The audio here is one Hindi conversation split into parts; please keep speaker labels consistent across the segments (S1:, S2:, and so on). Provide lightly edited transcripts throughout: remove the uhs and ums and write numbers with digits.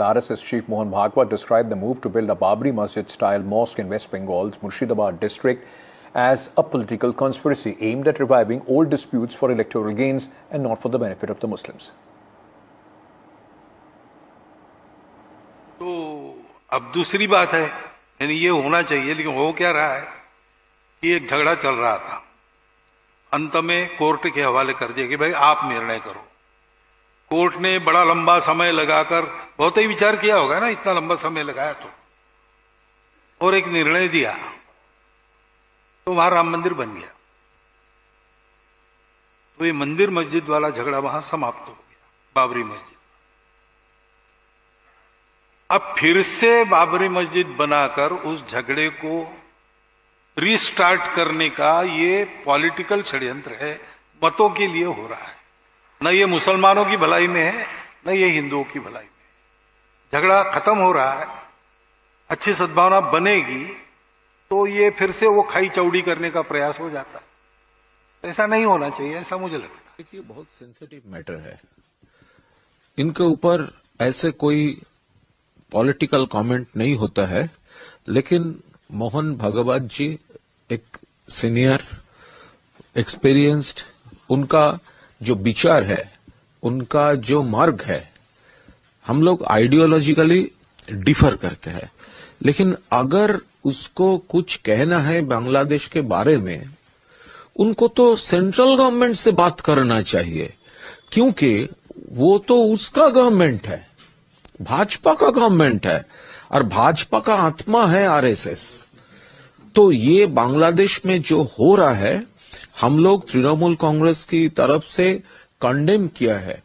S1: RSS Chief Mohan Bhagwat described the move to build a Babri Masjid-style mosque in West Bengal's Murshidabad district as a political conspiracy aimed at reviving old disputes for electoral gains and not for the benefit of the Muslims.
S2: तो अब दूसरी बात है, यानी ये होना चाहिए, लेकिन हो क्या रहा है कि एक झगड़ा चल रहा था, अंत में कोर्ट के हवाले कर दिया कि भाई आप निर्णय करो। कोर्ट ने बड़ा लंबा समय लगाकर, बहुत ही विचार किया होगा ना, इतना लंबा समय लगाया तो, और एक निर्णय दिया, तो वहां राम मंदिर बन गया। तो ये मंदिर मस्जिद वाला झगड़ा वहां समाप्त हो गया, बाबरी मस्जिद। अब फिर से बाबरी मस्जिद बनाकर उस झगड़े को रीस्टार्ट करने का ये पॉलिटिकल षड्यंत्र है, मतों के लिए हो रहा है। न ये मुसलमानों की भलाई में है, न ये हिंदुओं की भलाई में। झगड़ा खत्म हो रहा है, अच्छी सद्भावना बनेगी तो ये फिर से वो खाई चौड़ी करने का प्रयास हो जाता है। ऐसा नहीं होना चाहिए, ऐसा मुझे लगता है।
S3: देखिए, बहुत सेंसिटिव मैटर है, इनके ऊपर ऐसे कोई पॉलिटिकल कमेंट नहीं होता है, लेकिन मोहन भागवत जी एक सीनियर एक्सपीरियंस्ड, उनका जो विचार है, उनका जो मार्ग है, हम लोग आइडियोलॉजिकली डिफर करते हैं, लेकिन अगर उसको कुछ कहना है बांग्लादेश के बारे में, उनको तो सेंट्रल गवर्नमेंट से बात करना चाहिए, क्योंकि वो तो उसका गवर्नमेंट है, भाजपा का गवर्नमेंट है, और भाजपा का आत्मा है आरएसएस। तो ये बांग्लादेश में जो हो रहा है, हम लोग तृणमूल कांग्रेस की तरफ से कंडेम किया है।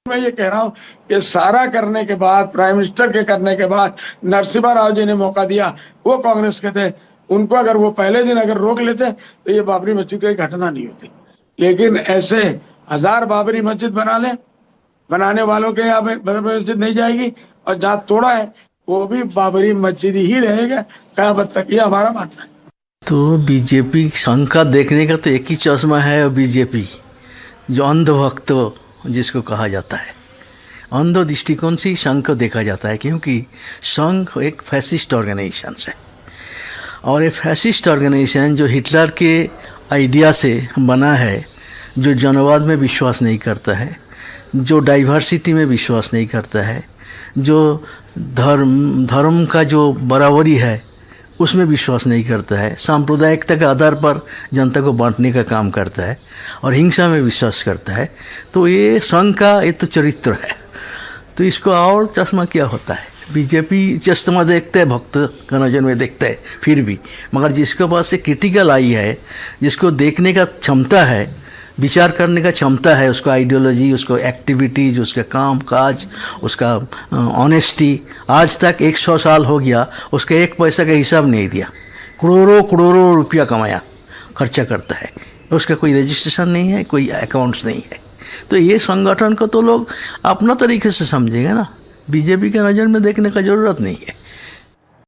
S4: मैं ये कह रहा हूं कि सारा करने के बाद, प्राइम मिनिस्टर के करने के बाद नरसिम्हा राव जी ने मौका दिया, वो कांग्रेस के थे, उनको अगर वो पहले दिन अगर रोक लेते तो ये बाबरी मस्जिद की घटना नहीं होती। लेकिन ऐसे 1000 बाबरी मस्जिद बना ले, बनाने वालों के यहाँ बाबरी मस्जिद नहीं जाएगी, और जहां तोड़ा है वो भी बाबरी मस्जिद ही रहेगा कयामत तक, ये हमारा मानना है।
S5: तो बीजेपी संघ का देखने का तो एक ही चश्मा है, और बीजेपी जो अंधभक्त जिसको कहा जाता है, अंध दृष्टिकोण से ही संघ को देखा जाता है, क्योंकि संघ एक फैसिस्ट ऑर्गेनाइजेशन है, और ये फैसिस्ट ऑर्गेनाइजेशन जो हिटलर के आइडिया से बना है, जो जनवाद में विश्वास नहीं करता है, जो डाइवर्सिटी में विश्वास नहीं करता है, जो धर्म का जो बराबरी है उसमें विश्वास नहीं करता है, सांप्रदायिकता के आधार पर जनता को बांटने का काम करता है, और हिंसा में विश्वास करता है। तो ये संघ का ये तो चरित्र है। तो इसको और चश्मा क्या होता है, बीजेपी चश्मा देखते हैं, भक्त का नजर में देखते हैं फिर भी, मगर जिसके पास से क्रिटिकल आई है, जिसको देखने का क्षमता है, विचार करने का क्षमता है, उसका आइडियोलॉजी, उसको एक्टिविटीज़, उसका काम काज, उसका ऑनेस्टी, आज तक 100 साल हो गया, उसका 1 पैसा का हिसाब नहीं दिया, करोड़ों करोड़ों रुपया कमाया, खर्चा करता है, उसका कोई रजिस्ट्रेशन नहीं है, कोई अकाउंट्स नहीं है। तो ये संगठन को तो लोग अपना तरीके से समझेंगे ना, बीजेपी के नज़र में देखने का ज़रूरत नहीं है।